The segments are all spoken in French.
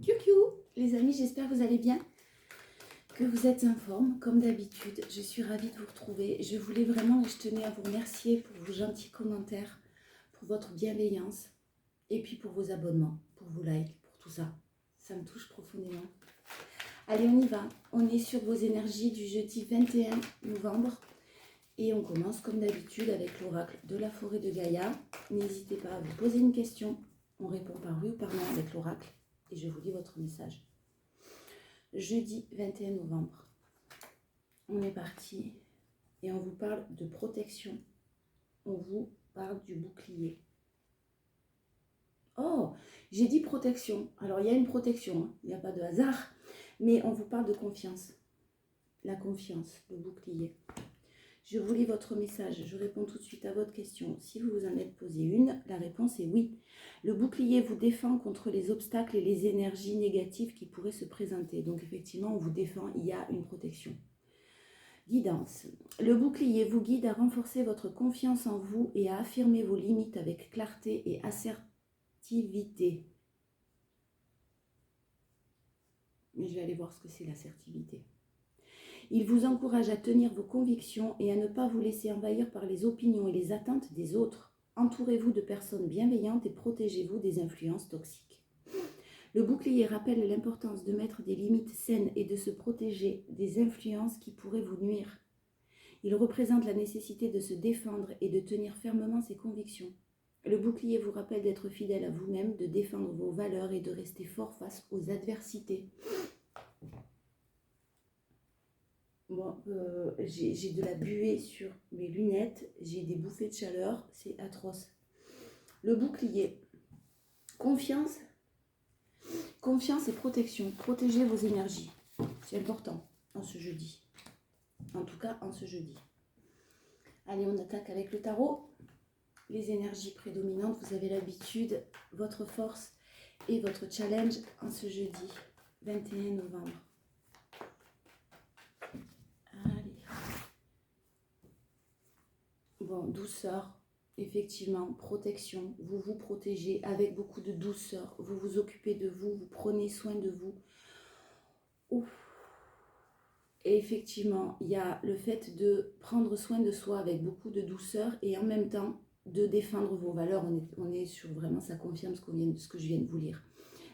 Coucou les amis, j'espère que vous allez bien, que vous êtes en forme. Comme d'habitude, je suis ravie de vous retrouver. Je voulais vraiment, je tenais à vous remercier pour vos gentils commentaires, pour votre bienveillance et puis pour vos abonnements, pour vos likes, pour tout ça. Ça me touche profondément. Allez, on y va. On est sur vos énergies du jeudi 21 novembre et on commence comme d'habitude avec l'oracle de la forêt de Gaïa. N'hésitez pas à vous poser une question. On répond par oui ou par non avec l'oracle et je vous lis votre message. Jeudi 21 novembre, on est parti et on vous parle de protection. On vous parle du bouclier. Oh, j'ai dit protection. Alors, il y a une protection, hein. Il n'y a pas de hasard, mais on vous parle de confiance. La confiance, le bouclier. Je vous lis votre message, je réponds tout de suite à votre question. Si vous vous en êtes posé une, la réponse est oui. Le bouclier vous défend contre les obstacles et les énergies négatives qui pourraient se présenter. Donc effectivement, on vous défend, il y a une protection. Guidance. Le bouclier vous guide à renforcer votre confiance en vous et à affirmer vos limites avec clarté et assertivité. Mais je vais aller voir ce que c'est l'assertivité. Il vous encourage à tenir vos convictions et à ne pas vous laisser envahir par les opinions et les attentes des autres. Entourez-vous de personnes bienveillantes et protégez-vous des influences toxiques. Le bouclier rappelle l'importance de mettre des limites saines et de se protéger des influences qui pourraient vous nuire. Il représente la nécessité de se défendre et de tenir fermement ses convictions. Le bouclier vous rappelle d'être fidèle à vous-même, de défendre vos valeurs et de rester fort face aux adversités. Bon, j'ai de la buée sur mes lunettes, j'ai des bouffées de chaleur, c'est atroce. Le bouclier, confiance et protection. Protégez vos énergies, c'est important en ce jeudi. En tout cas, en ce jeudi. Allez, on attaque avec le tarot. Les énergies prédominantes, vous avez l'habitude, votre force et votre challenge en ce jeudi 21 novembre. Bon, douceur, effectivement, protection, vous vous protégez avec beaucoup de douceur, vous vous occupez de vous, vous prenez soin de vous. Ouf. Et effectivement, il y a le fait de prendre soin de soi avec beaucoup de douceur et en même temps de défendre vos valeurs. On est sur vraiment, ça confirme ce que je viens de vous lire.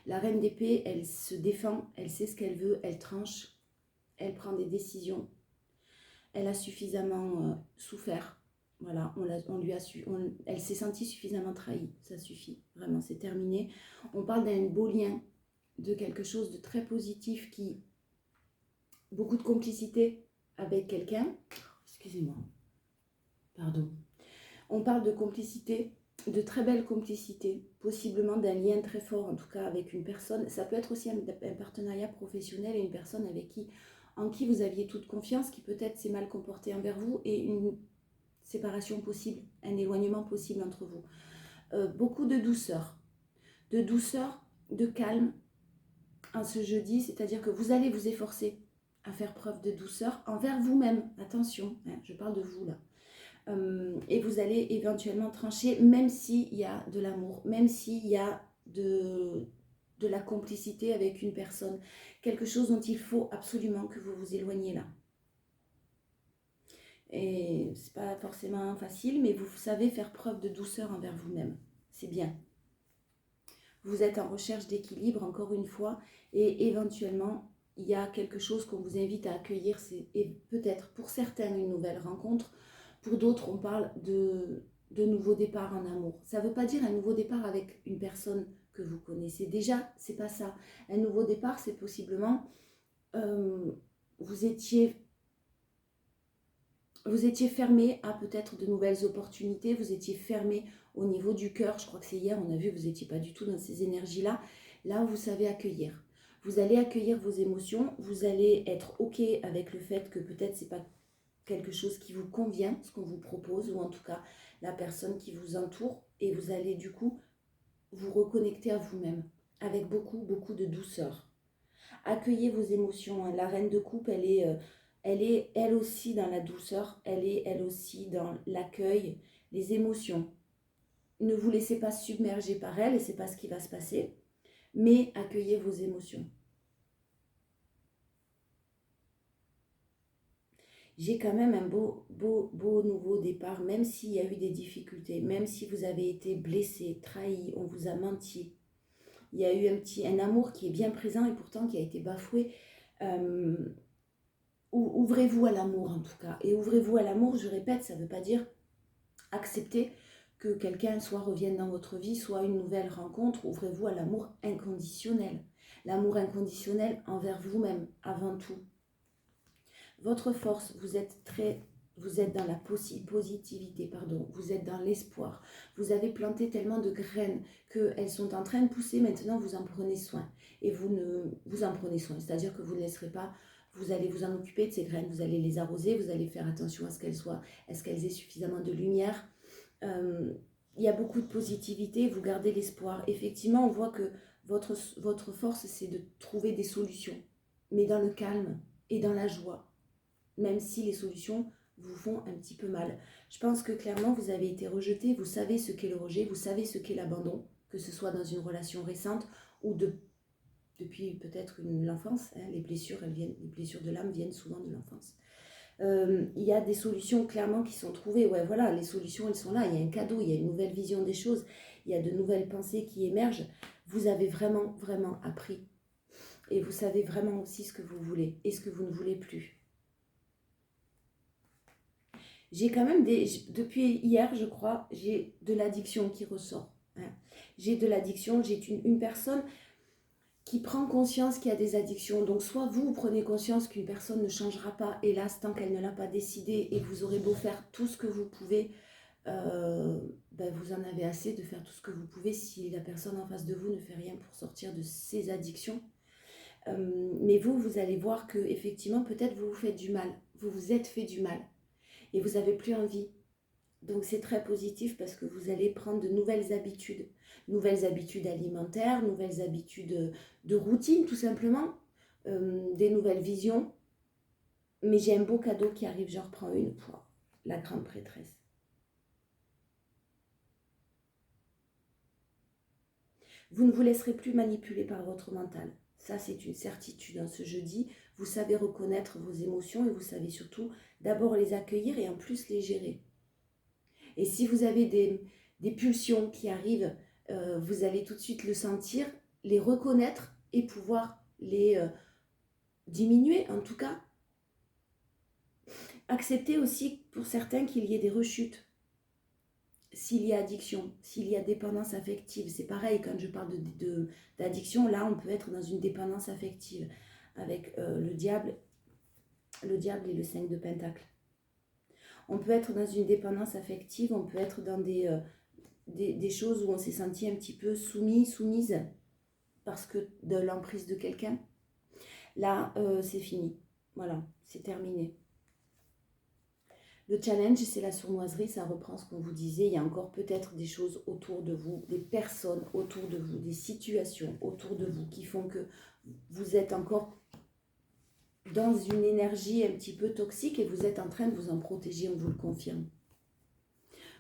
La reine d'épée, elle se défend, elle sait ce qu'elle veut, elle tranche, elle prend des décisions. Elle a suffisamment souffert. Voilà, elle s'est sentie suffisamment trahie, ça suffit, vraiment, c'est terminé. On parle d'un beau lien, de quelque chose de très positif qui, beaucoup de complicité avec quelqu'un. Excusez-moi, pardon. On parle de complicité, de très belle complicité, possiblement d'un lien très fort, en tout cas avec une personne. Ça peut être aussi un partenariat professionnel et une personne en qui vous aviez toute confiance, qui peut-être s'est mal comportée envers vous et une séparation possible, un éloignement possible entre vous. Beaucoup de douceur, de calme en ce jeudi, c'est-à-dire que vous allez vous efforcer à faire preuve de douceur envers vous-même. Attention, hein, je parle de vous là. Et vous allez éventuellement trancher, même s'il y a de l'amour, même s'il y a de la complicité avec une personne, quelque chose dont il faut absolument que vous vous éloigniez là. Et c'est pas forcément facile, mais vous savez faire preuve de douceur envers vous-même. C'est bien. Vous êtes en recherche d'équilibre, encore une fois, et éventuellement, il y a quelque chose qu'on vous invite à accueillir. C'est peut-être pour certains une nouvelle rencontre, pour d'autres, on parle de nouveau départ en amour. Ça ne veut pas dire un nouveau départ avec une personne que vous connaissez déjà, c'est pas ça. Un nouveau départ, c'est possiblement vous étiez fermé à peut-être de nouvelles opportunités, vous étiez fermé au niveau du cœur. Je crois que c'est hier, on a vu que vous n'étiez pas du tout dans ces énergies-là. Là, vous savez accueillir. Vous allez accueillir vos émotions, vous allez être OK avec le fait que peut-être ce n'est pas quelque chose qui vous convient, ce qu'on vous propose, ou en tout cas la personne qui vous entoure, et vous allez du coup vous reconnecter à vous-même avec beaucoup, beaucoup de douceur. Accueillez vos émotions. La reine de coupe, elle est elle aussi dans la douceur, elle est elle aussi dans l'accueil, les émotions. Ne vous laissez pas submerger par elle, et c'est pas ce qui va se passer. mais accueillez vos émotions. J'ai quand même un beau nouveau départ, même s'il y a eu des difficultés, même si vous avez été blessé, trahi, on vous a menti. Il y a eu un amour qui est bien présent et pourtant qui a été bafoué. Ouvrez-vous à l'amour en tout cas. Et ouvrez-vous à l'amour, je répète, ça ne veut pas dire accepter que quelqu'un soit revienne dans votre vie, soit une nouvelle rencontre. Ouvrez-vous à l'amour inconditionnel. L'amour inconditionnel envers vous-même, avant tout. Votre force, vous êtes dans la positivité, vous êtes dans l'espoir. Vous avez planté tellement de graines qu'elles sont en train de pousser. Maintenant, vous en prenez soin. Et vous en prenez soin. C'est-à-dire que vous ne laisserez pas, vous allez vous en occuper de ces graines. Vous allez les arroser, vous allez faire attention à ce qu'elles aient suffisamment de lumière. Il y a beaucoup de positivité, vous gardez l'espoir. Effectivement, on voit que votre force, c'est de trouver des solutions. Mais dans le calme et dans la joie. Même si les solutions vous font un petit peu mal. Je pense que clairement, vous avez été rejeté, vous savez ce qu'est le rejet, vous savez ce qu'est l'abandon, que ce soit dans une relation récente ou depuis peut-être l'enfance. Les blessures de l'âme viennent souvent de l'enfance. Il y a des solutions clairement qui sont trouvées. Ouais, voilà, les solutions, elles sont là. Il y a un cadeau, il y a une nouvelle vision des choses, il y a de nouvelles pensées qui émergent. Vous avez vraiment, vraiment appris. Et vous savez vraiment aussi ce que vous voulez et ce que vous ne voulez plus. J'ai quand même depuis hier, je crois, j'ai de l'addiction qui ressort. J'ai de l'addiction, j'ai une personne qui prend conscience qu'il y a des addictions. Donc soit vous prenez conscience qu'une personne ne changera pas, hélas, tant qu'elle ne l'a pas décidé, et vous aurez beau faire tout ce que vous pouvez, vous en avez assez de faire tout ce que vous pouvez si la personne en face de vous ne fait rien pour sortir de ses addictions. Mais vous allez voir que effectivement, peut-être vous vous faites du mal, vous vous êtes fait du mal. Et vous n'avez plus envie. Donc c'est très positif parce que vous allez prendre de nouvelles habitudes alimentaires, nouvelles habitudes de routine tout simplement, des nouvelles visions. Mais j'ai un beau cadeau qui arrive, j'en reprends une pour la grande prêtresse. Vous ne vous laisserez plus manipuler par votre mental. Ça, c'est une certitude. Ce jeudi, vous savez reconnaître vos émotions et vous savez surtout d'abord les accueillir et en plus les gérer. Et si vous avez des pulsions qui arrivent, vous allez tout de suite le sentir, les reconnaître et pouvoir les diminuer en tout cas. Accepter aussi pour certains qu'il y ait des rechutes. S'il y a addiction, s'il y a dépendance affective, c'est pareil, quand je parle d'addiction, là on peut être dans une dépendance affective avec le diable et le 5 de Pentacle. On peut être dans une dépendance affective, on peut être dans des choses où on s'est senti un petit peu soumise parce que de l'emprise de quelqu'un. Là, c'est fini. Voilà, c'est terminé. Le challenge, c'est la sournoiserie, ça reprend ce qu'on vous disait. Il y a encore peut-être des choses autour de vous, des personnes autour de vous, des situations autour de vous qui font que vous êtes encore dans une énergie un petit peu toxique et vous êtes en train de vous en protéger, on vous le confirme.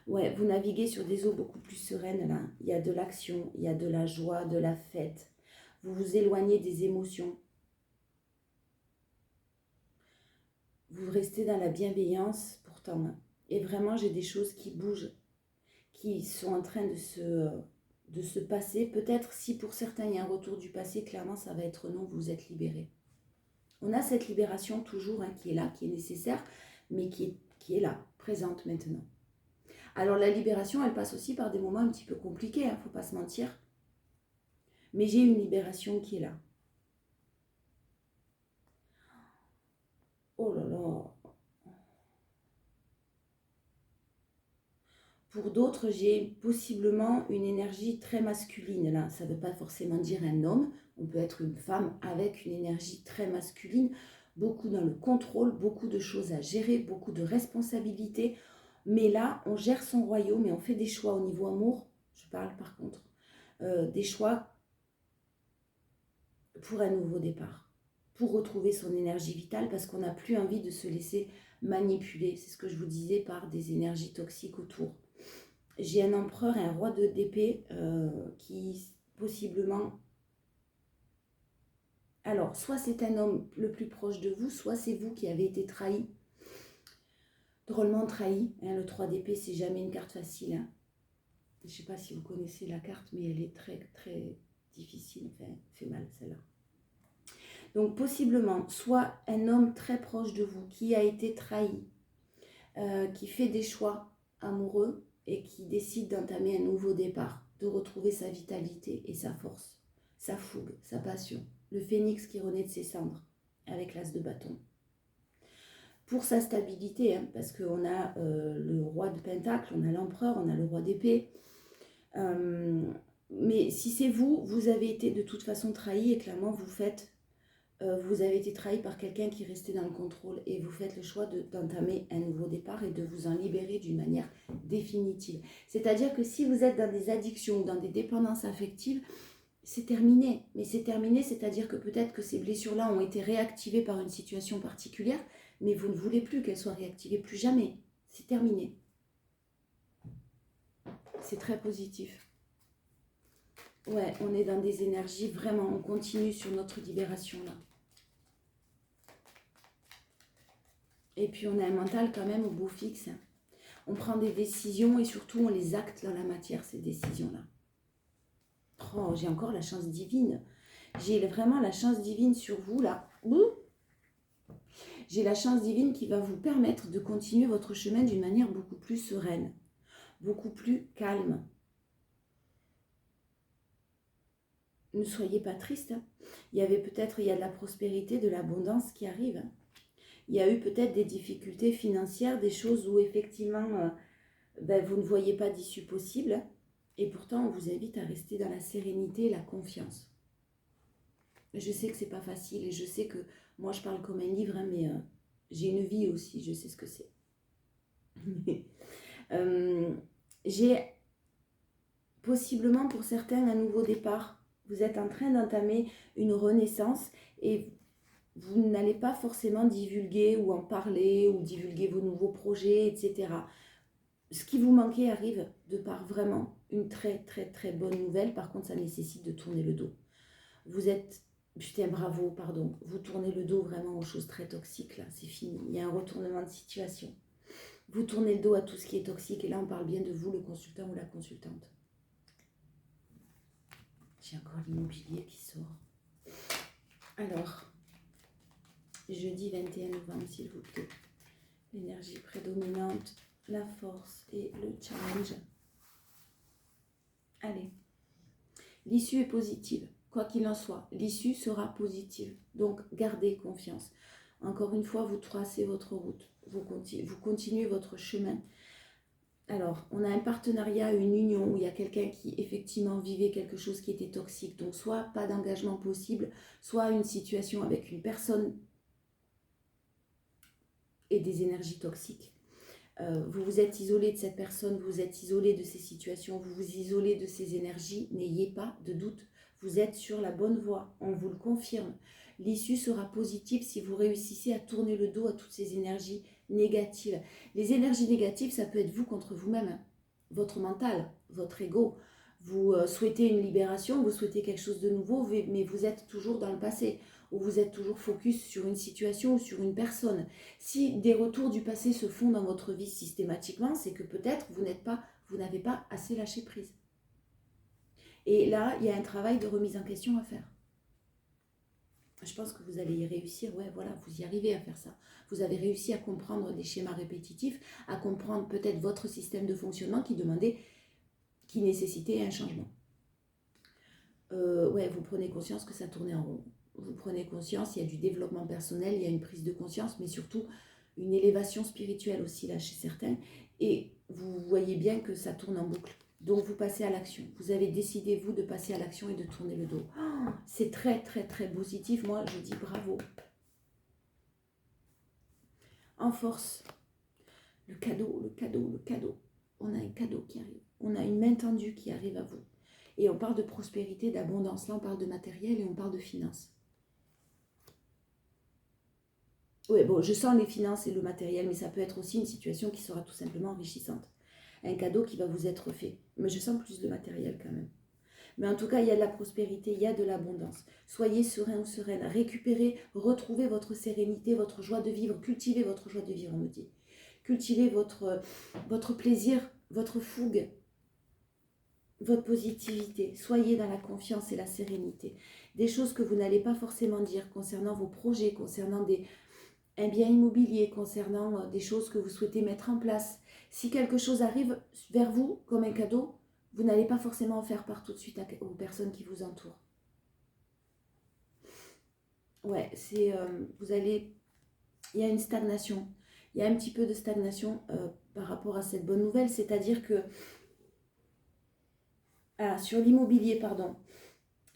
Ouais, vous naviguez sur des eaux beaucoup plus sereines là. Il y a de l'action, il y a de la joie, de la fête. Vous vous éloignez des émotions. Vous restez dans la bienveillance pourtant. Et vraiment, j'ai des choses qui bougent, qui sont en train de se passer. Peut-être si pour certains il y a un retour du passé, clairement ça va être non, vous êtes libérés. On a cette libération toujours qui est là, qui est nécessaire, mais qui est là, présente maintenant. Alors la libération, elle passe aussi par des moments un petit peu compliqués, il ne faut pas se mentir. Mais j'ai une libération qui est là. Oh là là. Pour d'autres, j'ai possiblement une énergie très masculine. Là, ça ne veut pas forcément dire un homme. On peut être une femme avec une énergie très masculine. Beaucoup dans le contrôle, beaucoup de choses à gérer, beaucoup de responsabilités. Mais là, on gère son royaume et on fait des choix au niveau amour. Je parle par contre des choix pour un nouveau départ, pour retrouver son énergie vitale parce qu'on n'a plus envie de se laisser manipuler. C'est ce que je vous disais par des énergies toxiques autour. J'ai un empereur et un roi d'épée qui possiblement Alors, soit c'est un homme le plus proche de vous, soit c'est vous qui avez été trahi. Drôlement trahi. Hein, le 3 d'épée, c'est jamais une carte facile. Hein. Je ne sais pas si vous connaissez la carte, mais elle est très, très difficile. Enfin, elle fait mal, celle-là. Donc, possiblement, soit un homme très proche de vous qui a été trahi, qui fait des choix amoureux et qui décide d'entamer un nouveau départ, de retrouver sa vitalité et sa force, sa fougue, sa passion. Le phénix qui renaît de ses cendres avec l'as de bâton. Pour sa stabilité, hein, parce qu'on a le roi de pentacle, on a l'empereur, on a le roi d'épée. Mais si c'est vous, vous avez été de toute façon trahi et clairement vous avez été trahi par quelqu'un qui restait dans le contrôle et vous faites le choix d'entamer un nouveau départ et de vous en libérer d'une manière définitive. C'est-à-dire que si vous êtes dans des addictions ou dans des dépendances affectives, c'est terminé. Mais c'est terminé, c'est-à-dire que peut-être que ces blessures-là ont été réactivées par une situation particulière, mais vous ne voulez plus qu'elles soient réactivées, plus jamais. C'est terminé. C'est très positif. Ouais, on est dans des énergies, vraiment, on continue sur notre libération là. Et puis on a un mental quand même au beau fixe. On prend des décisions et surtout on les acte dans la matière, ces décisions-là. Oh, j'ai encore la chance divine. J'ai vraiment la chance divine sur vous là. J'ai la chance divine qui va vous permettre de continuer votre chemin d'une manière beaucoup plus sereine, beaucoup plus calme. Ne soyez pas triste. Il y a de la prospérité, de l'abondance qui arrive. Il y a eu peut-être des difficultés financières, des choses où effectivement vous ne voyez pas d'issue possible. Et pourtant, on vous invite à rester dans la sérénité et la confiance. Je sais que c'est pas facile et je sais que moi je parle comme un livre, hein, mais j'ai une vie aussi, je sais ce que c'est. J'ai possiblement pour certains un nouveau départ. Vous êtes en train d'entamer une renaissance et vous n'allez pas forcément divulguer ou en parler ou divulguer vos nouveaux projets, etc. Ce qui vous manquait arrive de par vraiment une très très très bonne nouvelle. Par contre, ça nécessite de tourner le dos. Vous êtes, putain bravo, pardon, vous tournez le dos vraiment aux choses très toxiques là, c'est fini. Il y a un retournement de situation. Vous tournez le dos à tout ce qui est toxique et là on parle bien de vous, le consultant ou la consultante. J'ai encore l'immobilier qui sort. Alors, jeudi 21 novembre, s'il vous plaît. L'énergie prédominante, la force et le challenge. Allez. L'issue est positive. Quoi qu'il en soit, l'issue sera positive. Donc, gardez confiance. Encore une fois, vous tracez votre route. Vous continuez votre chemin. Alors, on a un partenariat, une union où il y a quelqu'un qui effectivement vivait quelque chose qui était toxique. Donc, soit pas d'engagement possible, soit une situation avec une personne et des énergies toxiques. Vous vous êtes isolé de cette personne, vous vous êtes isolé de ces situations, vous vous isolez de ces énergies. N'ayez pas de doute, vous êtes sur la bonne voie, on vous le confirme. L'issue sera positive si vous réussissez à tourner le dos à toutes ces énergies négatives. Les énergies négatives, ça peut être vous contre vous-même, hein. Votre mental, votre ego. Vous souhaitez une libération, vous souhaitez quelque chose de nouveau, mais vous êtes toujours dans le passé, ou vous êtes toujours focus sur une situation ou sur une personne. Si des retours du passé se font dans votre vie systématiquement, c'est que peut-être vous n'avez pas assez lâché prise. Et là, il y a un travail de remise en question à faire. Je pense que vous allez y réussir, ouais, voilà, vous y arrivez à faire ça. Vous avez réussi à comprendre des schémas répétitifs, à comprendre peut-être votre système de fonctionnement qui nécessitait un changement. Ouais, vous prenez conscience que ça tournait en rond. Vous prenez conscience, il y a du développement personnel, il y a une prise de conscience, mais surtout une élévation spirituelle aussi là chez certains. Et vous voyez bien que ça tourne en boucle. Donc vous passez à l'action. Vous avez décidé, vous, de passer à l'action et de tourner le dos. Oh, c'est très, très, très positif. Moi, je dis bravo. En force. Le cadeau, le cadeau, le cadeau. On a un cadeau qui arrive. On a une main tendue qui arrive à vous. Et on parle de prospérité, d'abondance. Là, on parle de matériel et on parle de finances. Oui, bon, je sens les finances et le matériel, mais ça peut être aussi une situation qui sera tout simplement enrichissante. Un cadeau qui va vous être fait. Mais je sens plus de matériel quand même. Mais en tout cas, il y a de la prospérité, il y a de l'abondance. Soyez serein ou sereine. Récupérez, retrouvez votre sérénité, votre joie de vivre. Cultivez votre joie de vivre, on me dit. Cultivez votre plaisir, votre fougue, votre positivité. Soyez dans la confiance et la sérénité. Des choses que vous n'allez pas forcément dire concernant vos projets, concernant un bien immobilier, concernant des choses que vous souhaitez mettre en place. Si quelque chose arrive vers vous comme un cadeau, vous n'allez pas forcément en faire part tout de suite aux personnes qui vous entourent. Ouais, il y a une stagnation. Il y a un petit peu de stagnation par rapport à cette bonne nouvelle, c'est-à-dire que sur l'immobilier, pardon.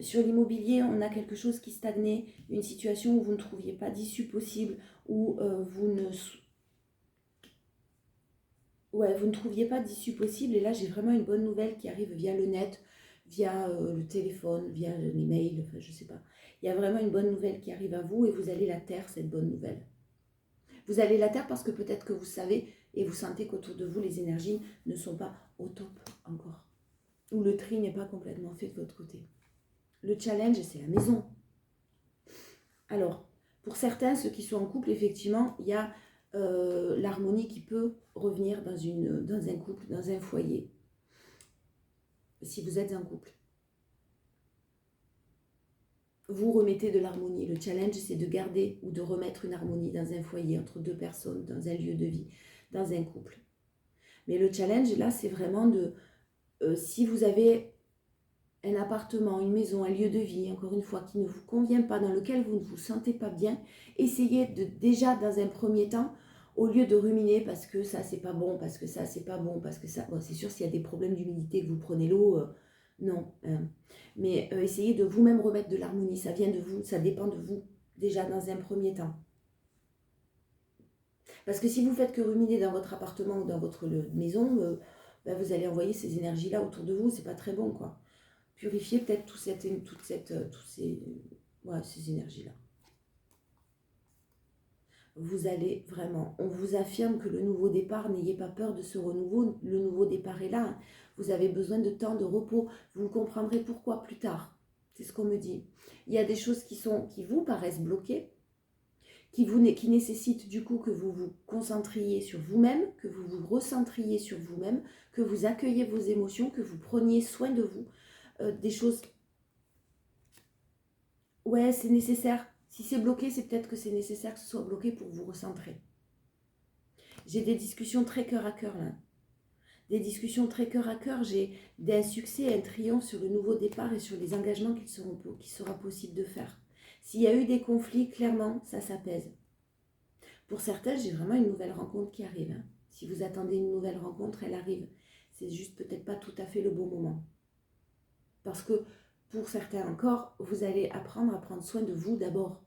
Sur l'immobilier, on a quelque chose qui stagnait, une situation où vous ne trouviez pas d'issue possible, où vous ne trouviez pas d'issue possible. Et là, j'ai vraiment une bonne nouvelle qui arrive via le net, via le téléphone, via les mails, enfin, je ne sais pas. Il y a vraiment une bonne nouvelle qui arrive à vous et vous allez la taire, cette bonne nouvelle. Vous allez la taire parce que peut-être que vous savez et vous sentez qu'autour de vous, les énergies ne sont pas au top encore. Ou le tri n'est pas complètement fait de votre côté. Le challenge, c'est la maison. Alors, pour certains, ceux qui sont en couple, effectivement, il y a l'harmonie qui peut revenir dans un couple, dans un foyer, si vous êtes en couple. Vous remettez de l'harmonie. Le challenge, c'est de garder ou de remettre une harmonie dans un foyer, entre deux personnes, dans un lieu de vie, dans un couple. Mais le challenge, là, c'est vraiment si vous avez un appartement, une maison, un lieu de vie, encore une fois, qui ne vous convient pas, dans lequel vous ne vous sentez pas bien, essayez déjà, dans un premier temps, au lieu de ruminer parce que ça, c'est pas bon, parce que ça, c'est pas bon, parce que ça... Bon, c'est sûr, s'il y a des problèmes d'humidité, que vous prenez l'eau, non. Mais essayez de vous-même remettre de l'harmonie. Ça vient de vous, ça dépend de vous, déjà, dans un premier temps. Parce que si vous faites que ruminer dans votre appartement ou dans votre maison, vous allez envoyer ces énergies-là autour de vous, c'est pas très bon, quoi. Purifier peut-être toutes ces énergies-là. Vous allez vraiment, on vous affirme que le nouveau départ, n'ayez pas peur de ce renouveau, le nouveau départ est là. Vous avez besoin de temps de repos, vous comprendrez pourquoi plus tard. C'est ce qu'on me dit. Il y a des choses qui vous paraissent bloquées, qui nécessitent du coup que vous vous concentriez sur vous-même, que vous vous recentriez sur vous-même, que vous accueillez vos émotions, que vous preniez soin de vous. Des choses... Ouais, c'est nécessaire. Si c'est bloqué, c'est peut-être que c'est nécessaire que ce soit bloqué pour vous recentrer. J'ai des discussions très cœur à cœur là. Des discussions très cœur à cœur. J'ai un succès, un triomphe sur le nouveau départ et sur les engagements qu'il sera possible de faire. S'il y a eu des conflits, clairement, ça s'apaise. Pour certains, j'ai vraiment une nouvelle rencontre qui arrive. Si vous attendez une nouvelle rencontre, elle arrive. C'est juste peut-être pas tout à fait le bon moment. Parce que pour certains encore, vous allez apprendre à prendre soin de vous d'abord,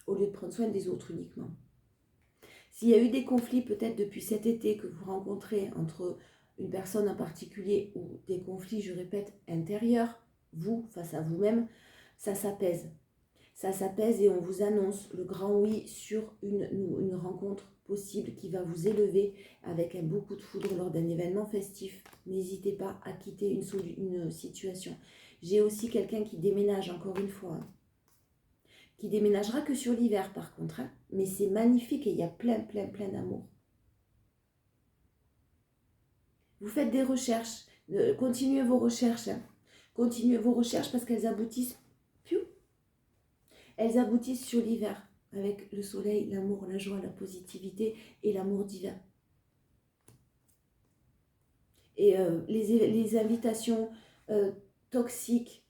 au lieu de prendre soin des autres uniquement. S'il y a eu des conflits peut-être depuis cet été que vous rencontrez entre une personne en particulier ou des conflits, je répète, intérieurs, vous, face à vous-même, ça s'apaise. Ça s'apaise et on vous annonce le grand oui sur une rencontre possible qui va vous élever avec un beau coup de foudre lors d'un événement festif. N'hésitez pas à quitter une situation. J'ai aussi quelqu'un qui déménage, encore une fois, qui déménagera que sur l'hiver par contre, mais c'est magnifique et il y a plein d'amour. Vous faites des recherches, continuez vos recherches, continuez vos recherches parce qu'elles aboutissent, elles aboutissent sur l'hiver avec le soleil, l'amour, la joie, la positivité et l'amour divin. Et les invitations toxiques,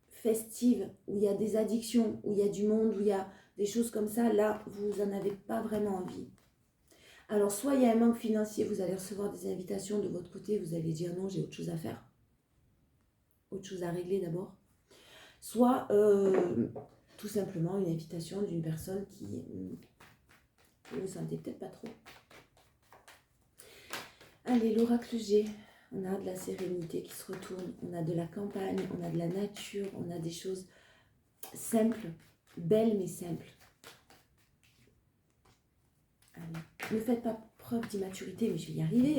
festives, où il y a des addictions, où il y a du monde, où il y a des choses comme ça, là, vous n'en avez pas vraiment envie. Alors, soit il y a un manque financier, vous allez recevoir des invitations de votre côté, vous allez dire non, j'ai autre chose à faire. Autre chose à régler d'abord. Soit, tout simplement, une invitation d'une personne qui ne vous sentez peut-être pas trop. Allez, l'oracle G. On a de la sérénité qui se retourne, on a de la campagne, on a de la nature, on a des choses simples, belles mais simples. Allez. Ne faites pas preuve d'immaturité, mais je vais y arriver.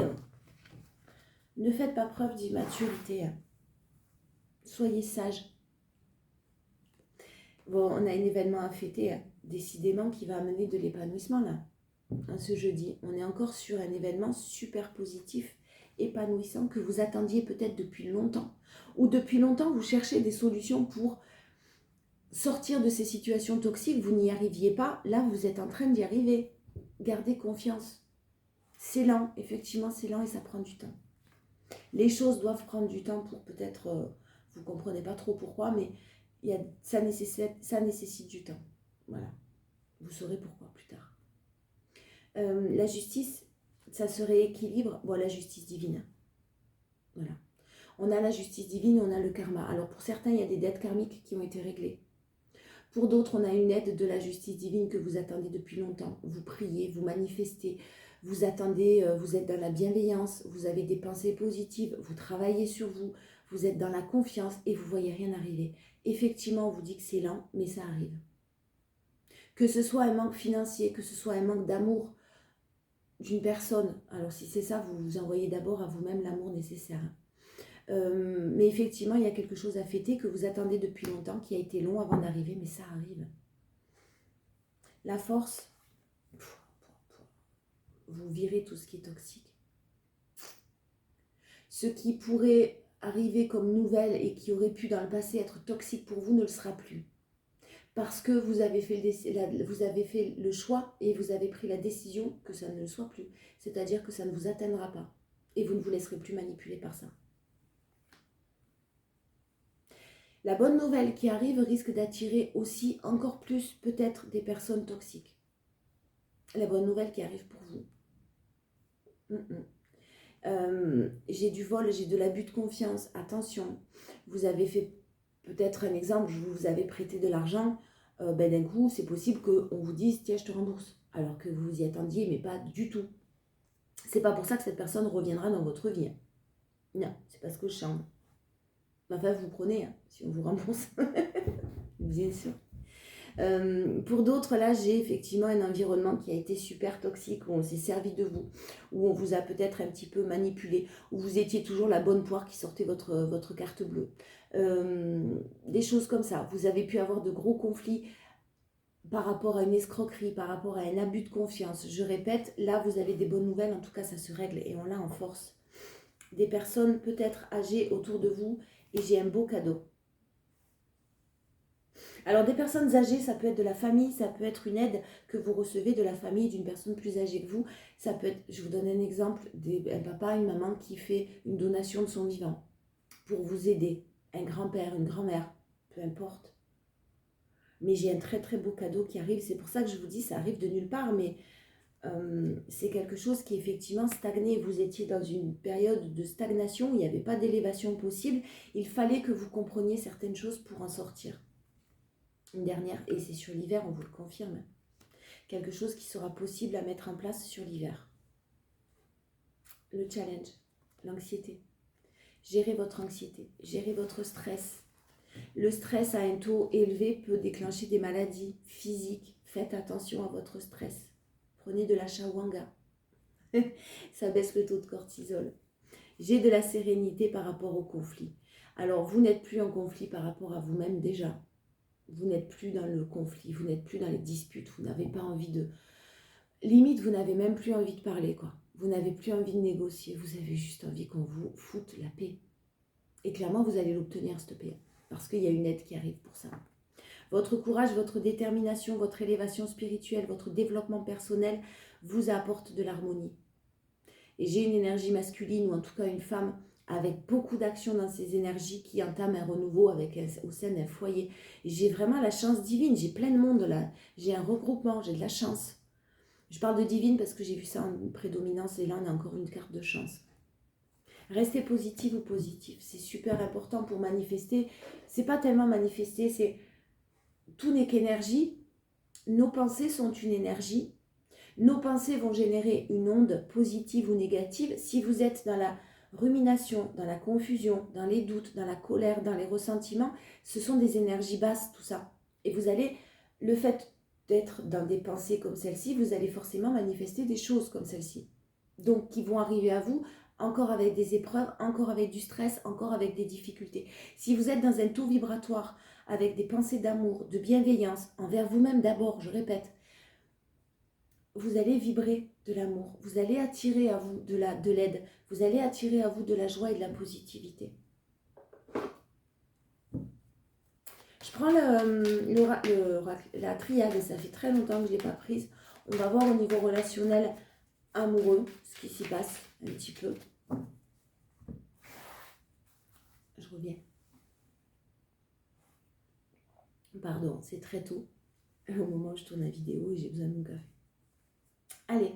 Ne faites pas preuve d'immaturité. soyez sage. Bon, on a un événement à fêter, hein, décidément, qui va amener de l'épanouissement, là, hein, ce jeudi. On est encore sur un événement super positif, épanouissant, que vous attendiez peut-être depuis longtemps. Ou depuis longtemps, vous cherchez des solutions pour sortir de ces situations toxiques, vous n'y arriviez pas. Là, vous êtes en train d'y arriver. Gardez confiance. C'est lent, effectivement, c'est lent et ça prend du temps. Les choses doivent prendre du temps pour peut-être, vous ne comprenez pas trop pourquoi, mais ça nécessite du temps. Voilà. Vous saurez pourquoi plus tard. La justice, ça se rééquilibre. Bon, la justice divine. Voilà. On a la justice divine, on a le karma. Alors pour certains, il y a des dettes karmiques qui ont été réglées. Pour d'autres, on a une aide de la justice divine que vous attendez depuis longtemps. Vous priez, vous manifestez, vous attendez, vous êtes dans la bienveillance, vous avez des pensées positives, vous travaillez sur vous, vous êtes dans la confiance et vous ne voyez rien arriver. Effectivement, on vous dit que c'est lent, mais ça arrive. Que ce soit un manque financier, que ce soit un manque d'amour d'une personne, alors si c'est ça, vous vous envoyez d'abord à vous-même l'amour nécessaire. Mais effectivement, il y a quelque chose à fêter que vous attendez depuis longtemps, qui a été long avant d'arriver, mais ça arrive. La force, vous virez tout ce qui est toxique. Ce qui pourrait arriver comme nouvelle et qui aurait pu dans le passé être toxique pour vous ne le sera plus. Parce que vous avez fait le choix et vous avez pris la décision que ça ne le soit plus. C'est-à-dire que ça ne vous atteindra pas. Et vous ne vous laisserez plus manipuler par ça. La bonne nouvelle qui arrive risque d'attirer aussi encore plus peut-être des personnes toxiques. La bonne nouvelle qui arrive pour vous. J'ai du vol, j'ai de l'abus de confiance. Attention, vous avez fait peut-être un exemple, vous avez prêté de l'argent, d'un coup c'est possible qu'on vous dise tiens je te rembourse, alors que vous y attendiez mais pas du tout. C'est pas pour ça que cette personne reviendra dans votre vie. Non, c'est parce que je chante. Enfin, vous prenez, hein, si on vous rembourse. Bien sûr. Pour d'autres, là, j'ai effectivement un environnement qui a été super toxique, où on s'est servi de vous, où on vous a peut-être un petit peu manipulé, où vous étiez toujours la bonne poire qui sortait votre carte bleue. Des choses comme ça. Vous avez pu avoir de gros conflits par rapport à une escroquerie, par rapport à un abus de confiance. Je répète, là, vous avez des bonnes nouvelles. En tout cas, ça se règle et on l'a en force. Des personnes peut-être âgées autour de vous et j'ai un beau cadeau. Alors des personnes âgées, ça peut être de la famille, ça peut être une aide que vous recevez de la famille d'une personne plus âgée que vous. Ça peut être, je vous donne un exemple, un papa, une maman qui fait une donation de son vivant pour vous aider. Un grand-père, une grand-mère, peu importe. Mais j'ai un très très beau cadeau qui arrive. C'est pour ça que je vous dis, ça arrive de nulle part, mais c'est quelque chose qui effectivement stagnait. Vous étiez dans une période de stagnation, où il n'y avait pas d'élévation possible. Il fallait que vous compreniez certaines choses pour en sortir. Une dernière, et c'est sur l'hiver, on vous le confirme. Quelque chose qui sera possible à mettre en place sur l'hiver. Le challenge, l'anxiété. Gérez votre anxiété, gérez votre stress. Le stress à un taux élevé peut déclencher des maladies physiques. Faites attention à votre stress. Prenez de la shawanga. Ça baisse le taux de cortisol. J'ai de la sérénité par rapport au conflit. Alors, vous n'êtes plus en conflit par rapport à vous-même déjà. Vous n'êtes plus dans le conflit, vous n'êtes plus dans les disputes, vous n'avez pas envie de... Limite, vous n'avez même plus envie de parler, quoi. Vous n'avez plus envie de négocier, vous avez juste envie qu'on vous foute la paix. Et clairement, vous allez l'obtenir, cette paix, parce qu'il y a une aide qui arrive pour ça. Votre courage, votre détermination, votre élévation spirituelle, votre développement personnel vous apporte de l'harmonie. Et j'ai une énergie masculine, ou en tout cas une femme, avec beaucoup d'action dans ces énergies qui entament un renouveau au sein d'un foyer. J'ai vraiment la chance divine, j'ai plein de monde là, j'ai un regroupement, j'ai de la chance. Je parle de divine parce que j'ai vu ça en prédominance et là on a encore une carte de chance. Restez positive ou positif, c'est super important pour manifester. C'est pas tellement manifester, c'est tout n'est qu'énergie. Nos pensées sont une énergie. Nos pensées vont générer une onde positive ou négative. Si vous êtes dans la rumination, dans la confusion, dans les doutes, dans la colère, dans les ressentiments, ce sont des énergies basses, tout ça. Et vous allez, le fait d'être dans des pensées comme celle-ci, vous allez forcément manifester des choses comme celle-ci. Donc, qui vont arriver à vous encore avec des épreuves, encore avec du stress, encore avec des difficultés. Si vous êtes dans un taux vibratoire avec des pensées d'amour, de bienveillance, envers vous-même d'abord, je répète, vous allez vibrer de l'amour, vous allez attirer à vous de l'aide, vous allez attirer à vous de la joie et de la positivité. Je prends la triade, ça fait très longtemps que je ne l'ai pas prise. On va voir au niveau relationnel amoureux ce qui s'y passe un petit peu. Je reviens. Pardon, c'est très tôt, au moment où je tourne la vidéo et j'ai besoin de mon café. Allez,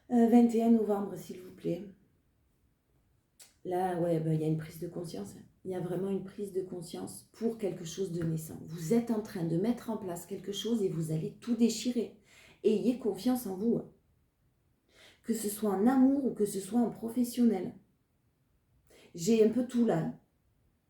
21 novembre s'il vous plaît. Là, ouais, il y a une prise de conscience. Il y a vraiment une prise de conscience pour quelque chose de naissant. Vous êtes en train de mettre en place quelque chose et vous allez tout déchirer. Ayez confiance en vous. Que ce soit en amour ou que ce soit en professionnel. J'ai un peu tout là.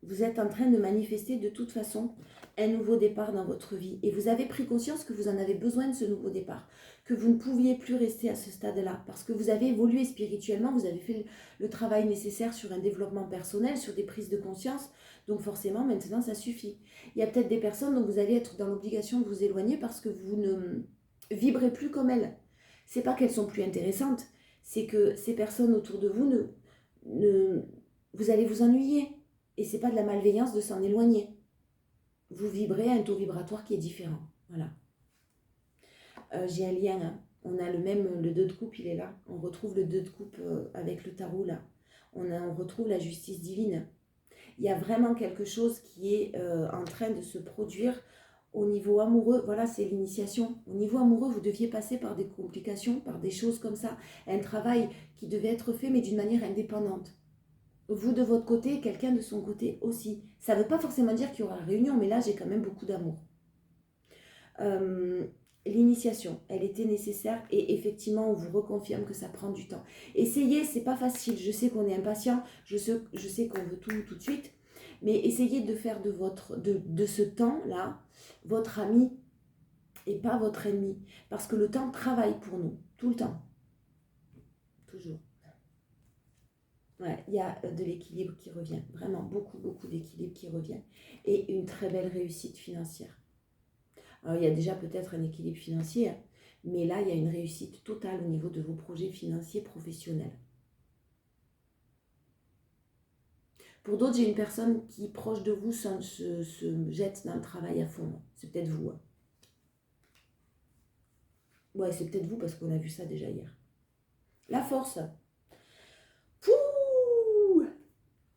Vous êtes en train de manifester de toute façon un nouveau départ dans votre vie. Et vous avez pris conscience que vous en avez besoin de ce nouveau départ. Que vous ne pouviez plus rester à ce stade-là. Parce que vous avez évolué spirituellement, vous avez fait le travail nécessaire sur un développement personnel, sur des prises de conscience. Donc forcément, maintenant, ça suffit. Il y a peut-être des personnes dont vous allez être dans l'obligation de vous éloigner parce que vous ne vibrez plus comme elles. C'est pas qu'elles sont plus intéressantes, c'est que ces personnes autour de vous, vous allez vous ennuyer. Et c'est pas de la malveillance de s'en éloigner. Vous vibrez à un taux vibratoire qui est différent. Voilà. J'ai un lien, hein. On a le 2 de coupe, il est là. On retrouve le 2 de coupe avec le tarot, là. On retrouve la justice divine. Il y a vraiment quelque chose qui est en train de se produire au niveau amoureux. Voilà, c'est l'initiation. Au niveau amoureux, vous deviez passer par des complications, par des choses comme ça. Un travail qui devait être fait, mais d'une manière indépendante. Vous de votre côté, quelqu'un de son côté aussi. Ça ne veut pas forcément dire qu'il y aura réunion, mais là, j'ai quand même beaucoup d'amour. L'initiation, elle était nécessaire et effectivement, on vous reconfirme que ça prend du temps. Essayez, c'est pas facile. Je sais qu'on est impatient, je sais qu'on veut tout de suite, mais essayez de faire de ce temps-là votre ami et pas votre ennemi. Parce que le temps travaille pour nous, tout le temps. Toujours. Ouais, il y a de l'équilibre qui revient, vraiment beaucoup d'équilibre qui revient et une très belle réussite financière. Alors il y a déjà peut-être un équilibre financier, mais là il y a une réussite totale au niveau de vos projets financiers professionnels. Pour d'autres, j'ai une personne qui, proche de vous, se jette dans le travail à fond. C'est peut-être vous. Hein. Ouais, c'est peut-être vous parce qu'on a vu ça déjà hier. La force. Pouh!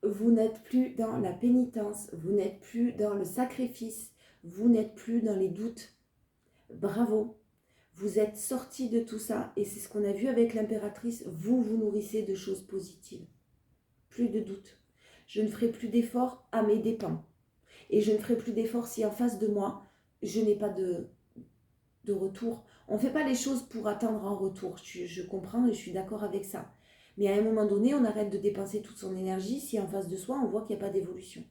Vous n'êtes plus dans la pénitence, vous n'êtes plus dans le sacrifice, vous n'êtes plus dans les doutes. Bravo, vous êtes sorti de tout ça et c'est ce qu'on a vu avec l'impératrice, vous nourrissez de choses positives. Plus de doutes. Je ne ferai plus d'efforts à mes dépens. Et je ne ferai plus d'efforts si en face de moi, je n'ai pas de retour. On ne fait pas les choses pour attendre un retour. Je comprends et je suis d'accord avec ça. Mais à un moment donné, on arrête de dépenser toute son énergie si en face de soi, on voit qu'il n'y a pas d'évolution.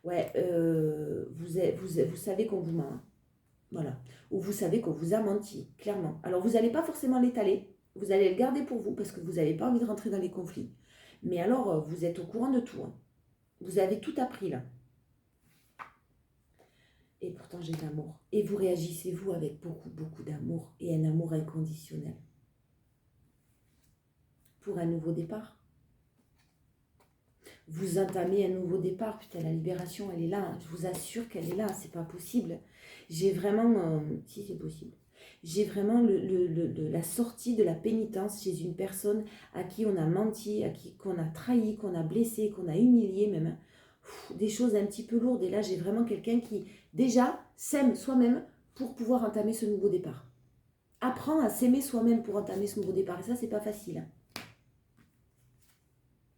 Ouais, vous savez qu'on vous ment. Hein. Voilà. Ou vous savez qu'on vous a menti, clairement. Alors, vous n'allez pas forcément l'étaler. Vous allez le garder pour vous parce que vous n'avez pas envie de rentrer dans les conflits. Mais alors, vous êtes au courant de tout. Hein. Vous avez tout appris, là. Et pourtant, j'ai de l'amour. Et vous réagissez, vous, avec beaucoup d'amour. Et un amour inconditionnel. Pour un nouveau départ. Vous entamez un nouveau départ. Putain, la libération, elle est là. Je vous assure qu'elle est là. C'est pas possible. J'ai vraiment... si, c'est possible. J'ai vraiment la sortie de la pénitence chez une personne à qui on a menti, qu'on a trahi, qu'on a blessé, qu'on a humilié même. Des choses un petit peu lourdes. Et là, j'ai vraiment quelqu'un qui, déjà, s'aime soi-même pour pouvoir entamer ce nouveau départ. Apprends à s'aimer soi-même pour entamer ce nouveau départ. Et ça, c'est pas facile.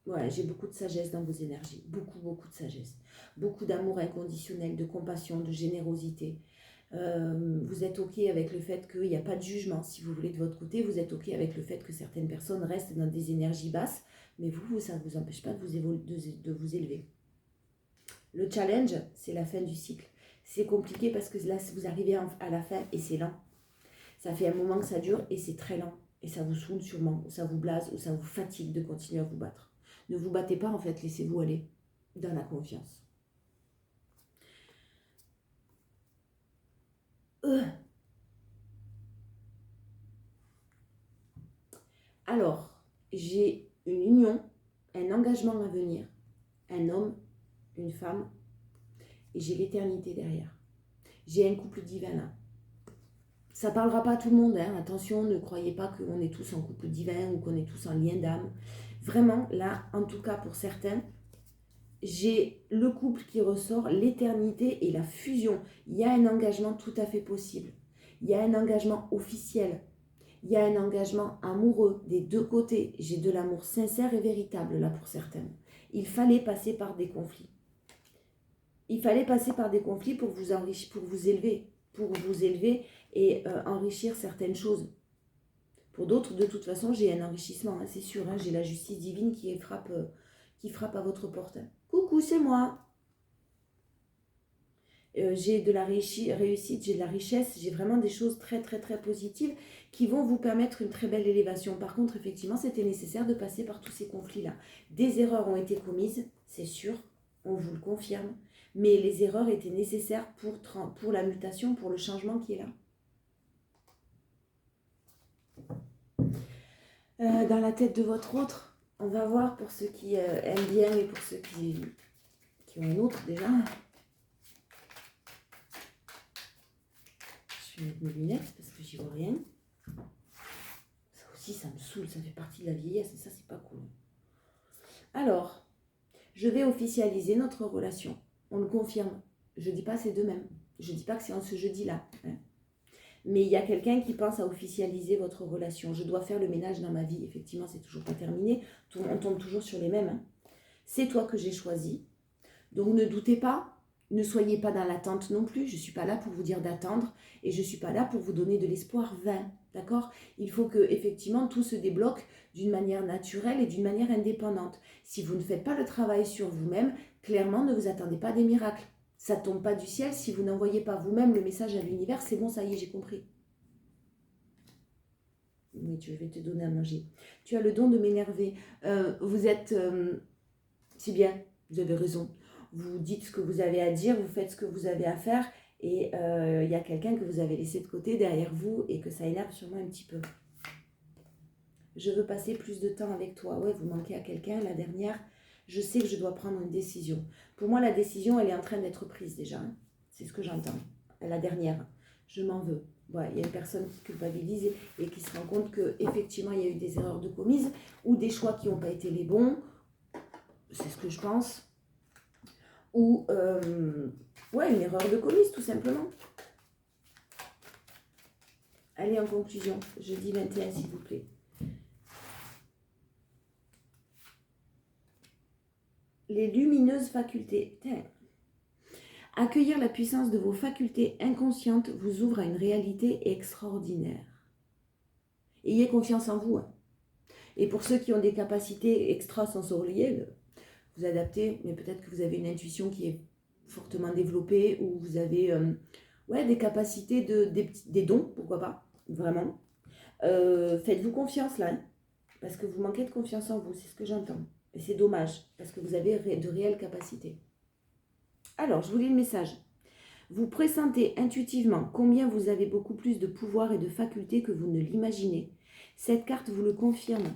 Ouais, j'ai beaucoup de sagesse dans vos énergies. Beaucoup de sagesse. Beaucoup d'amour inconditionnel, de compassion, de générosité. Vous êtes OK avec le fait qu'il n'y a pas de jugement. Si vous voulez de votre côté, vous êtes OK avec le fait que certaines personnes restent dans des énergies basses. Mais vous ça ne vous empêche pas de vous élever. Le challenge, c'est la fin du cycle. C'est compliqué parce que là, vous arrivez à la fin et c'est lent. Ça fait un moment que ça dure et c'est très lent. Et ça vous saoule sûrement, ou ça vous blase, ou ça vous fatigue de continuer à vous battre. Ne vous battez pas en fait, laissez-vous aller dans la confiance. Alors, j'ai une union, un engagement à venir, un homme, une femme, et j'ai l'éternité derrière. J'ai un couple divin là. Ça ne parlera pas à tout le monde, hein. Attention, ne croyez pas qu'on est tous en couple divin ou qu'on est tous en lien d'âme. Vraiment, là, en tout cas pour certains, j'ai le couple qui ressort, l'éternité et la fusion. Il y a un engagement tout à fait possible. Il y a un engagement officiel. Il y a un engagement amoureux des deux côtés. J'ai de l'amour sincère et véritable là pour certains. Il fallait passer par des conflits. Il fallait passer par des conflits pour vous enrichir, pour vous élever et enrichir certaines choses. Pour d'autres, de toute façon, j'ai un enrichissement, hein, c'est sûr. Hein, j'ai la justice divine qui frappe à votre porte. Coucou, c'est moi. J'ai de la réussite, j'ai de la richesse, j'ai vraiment des choses très très très positives qui vont vous permettre une très belle élévation. Par contre, effectivement, c'était nécessaire de passer par tous ces conflits-là. Des erreurs ont été commises, c'est sûr, on vous le confirme, mais les erreurs étaient nécessaires pour la mutation, pour le changement qui est là. Dans la tête de votre autre, on va voir pour ceux qui aiment bien et pour ceux qui ont un autre déjà. Je vais mettre mes lunettes parce que j'y vois rien. Ça aussi, ça me saoule, ça fait partie de la vieillesse et ça, c'est pas cool. Alors, je vais officialiser notre relation. On le confirme. Je ne dis pas c'est de même. Je ne dis pas que c'est en ce jeudi-là. Hein. Mais il y a quelqu'un qui pense à officialiser votre relation. Je dois faire le ménage dans ma vie. Effectivement, c'est toujours pas terminé. On tombe toujours sur les mêmes. Hein. C'est toi que j'ai choisi. Donc ne doutez pas. Ne soyez pas dans l'attente non plus. Je ne suis pas là pour vous dire d'attendre. Et je ne suis pas là pour vous donner de l'espoir vain. D'accord ? Il faut que effectivement tout se débloque d'une manière naturelle et d'une manière indépendante. Si vous ne faites pas le travail sur vous-même, clairement, ne vous attendez pas à des miracles. Ça ne tombe pas du ciel. Si vous n'envoyez pas vous-même le message à l'univers, c'est bon, ça y est, j'ai compris. Oui, je vais te donner à manger. Tu as le don de m'énerver. Vous êtes... c'est bien, vous avez raison. Vous dites ce que vous avez à dire, vous faites ce que vous avez à faire. Et il y a quelqu'un que vous avez laissé de côté derrière vous et que ça énerve sûrement un petit peu. Je veux passer plus de temps avec toi. Ouais, vous manquez à quelqu'un. La dernière, je sais que je dois prendre une décision. Pour moi, la décision, elle est en train d'être prise déjà. Hein. C'est ce que j'entends. La dernière, je m'en veux. Ouais, il y a une personne qui culpabilise et qui se rend compte qu'effectivement, il y a eu des erreurs de commises ou des choix qui n'ont pas été les bons. C'est ce que je pense. Ou, ouais, une erreur de commise, tout simplement. Allez, en conclusion, jeudi 21, s'il vous plaît. Les lumineuses facultés. Accueillir la puissance de vos facultés inconscientes vous ouvre à une réalité extraordinaire. Ayez confiance en vous. Hein. Et pour ceux qui ont des capacités extrasensorielles, vous adaptez, mais peut-être que vous avez une intuition qui est fortement développée ou vous avez des capacités, des dons, pourquoi pas, vraiment. Faites-vous confiance là, hein, parce que vous manquez de confiance en vous, c'est ce que j'entends. Et c'est dommage, parce que vous avez de réelles capacités. Alors, je vous lis le message. Vous pressentez intuitivement combien vous avez beaucoup plus de pouvoir et de facultés que vous ne l'imaginez. Cette carte vous le confirme.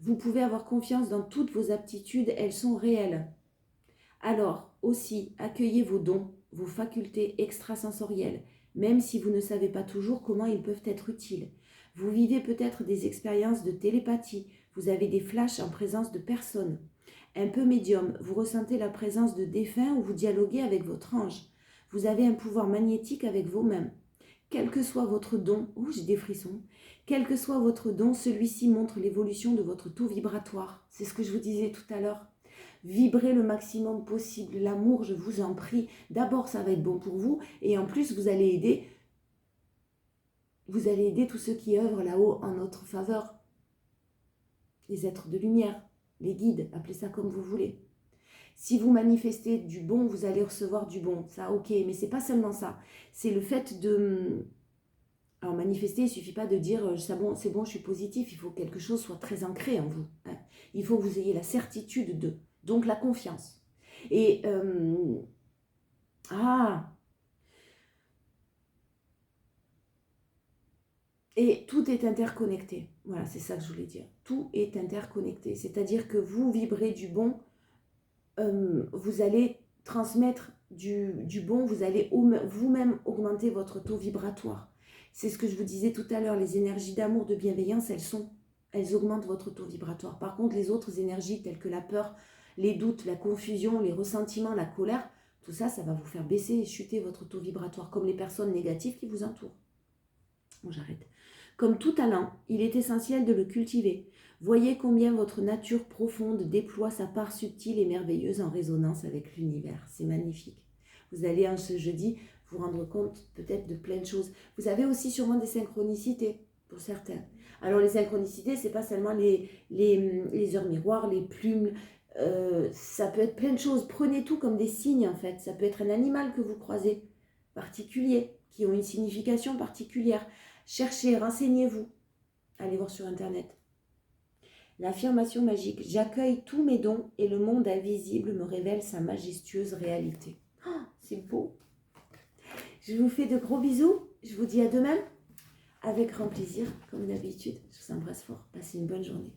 Vous pouvez avoir confiance dans toutes vos aptitudes, elles sont réelles. Alors, aussi, accueillez vos dons, vos facultés extrasensorielles, même si vous ne savez pas toujours comment ils peuvent être utiles. Vous vivez peut-être des expériences de télépathie, vous avez des flashs en présence de personnes. Un peu médium, vous ressentez la présence de défunts ou vous dialoguez avec votre ange. Vous avez un pouvoir magnétique avec vos mains. Quel que soit votre don, j'ai des frissons, quel que soit votre don, celui-ci montre l'évolution de votre taux vibratoire. C'est ce que je vous disais tout à l'heure. Vibrez le maximum possible. L'amour, je vous en prie. D'abord, ça va être bon pour vous. Et en plus, vous allez aider tous ceux qui œuvrent là-haut en notre faveur. Les êtres de lumière, les guides, appelez ça comme vous voulez. Si vous manifestez du bon, vous allez recevoir du bon. Ça, ok, mais c'est pas seulement ça. C'est le fait de... Alors manifester, il ne suffit pas de dire c'est bon, je suis positif. Il faut que quelque chose soit très ancré en vous. Hein. Il faut que vous ayez la certitude de, donc la confiance. Et et tout est interconnecté. Voilà, c'est ça que je voulais dire. Tout est interconnecté. C'est-à-dire que vous vibrez du bon, vous allez transmettre du bon, vous allez vous-même augmenter votre taux vibratoire. C'est ce que je vous disais tout à l'heure, les énergies d'amour, de bienveillance, elles augmentent votre taux vibratoire. Par contre, les autres énergies telles que la peur, les doutes, la confusion, les ressentiments, la colère, tout ça, ça va vous faire baisser et chuter votre taux vibratoire, comme les personnes négatives qui vous entourent. Bon, j'arrête. Comme tout talent, il est essentiel de le cultiver. Voyez combien votre nature profonde déploie sa part subtile et merveilleuse en résonance avec l'univers. C'est magnifique. Vous allez en ce jeudi vous rendre compte peut-être de plein de choses. Vous avez aussi sûrement des synchronicités pour certains. Alors les synchronicités, c'est pas seulement les heures miroirs, les plumes. Ça peut être plein de choses. Prenez tout comme des signes en fait. Ça peut être un animal que vous croisez, particulier, qui ont une signification particulière. Cherchez, renseignez-vous. Allez voir sur Internet. L'affirmation magique. J'accueille tous mes dons et le monde invisible me révèle sa majestueuse réalité. Oh, c'est beau. Je vous fais de gros bisous. Je vous dis à demain. Avec grand plaisir, comme d'habitude. Je vous embrasse fort. Passez une bonne journée.